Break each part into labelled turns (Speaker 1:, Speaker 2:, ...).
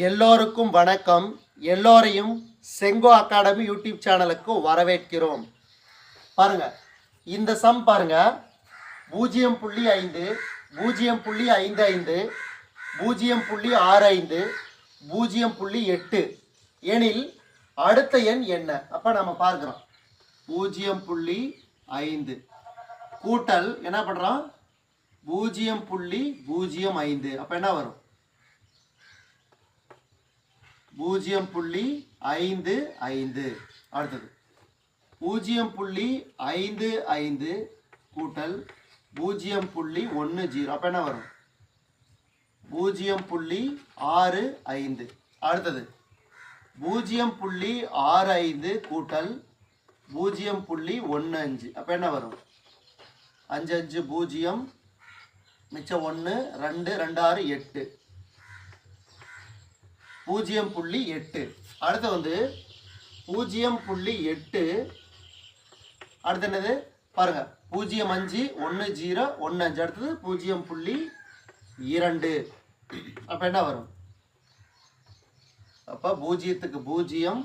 Speaker 1: எல்லோருக்கும் வணக்கம். எல்லோரையும் செங்கோ அகாடமி யூடியூப் சேனலுக்கு வரவேற்கிறோம். பாருங்க, இந்த சம் பாருங்க, 0.5 0.55 0.65 0.8 எனில் அடுத்த எண் என்ன? அப்ப நம்ம பார்க்கிறோம் 0.5 கூட்டல் என்ன பண்றோம் 0.05. அப்ப என்ன வரும் 0.55. அடுத்தது 0.55 கூட்டல் 0.10. அப்ப என்ன வரும் 0.65. அடுத்தது 0.65 கூட்டல் 0.15. அப்ப என்ன வரும் 5 5 0 மிச்சம் 1 2 2 6 8 0.8. அடுத்து வந்து 0.8. அடுத்து என்னது பாருங்க 0.5 1 0 1 5. அடுத்தது 0.2. அப்ப என்ன வரும் அப்ப 0க்கு 0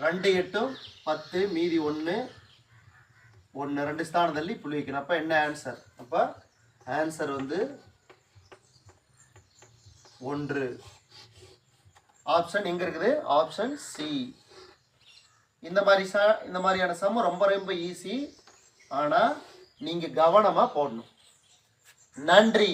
Speaker 1: 2 8 10 மீதி 1 1 2 ஸ்தானದಲ್ಲಿ புள்ளி வைக்கணும். அப்ப என்ன ஆன்சர்? அப்ப ஆன்சர் வந்து 1. ஆப்ஷன் எங்க இருக்குது? Option C. இந்த மாதிரியான சம் ரொம்ப ரொம்ப ஈஸி. ஆனா நீங்க கவனமா போடணும். நன்றி.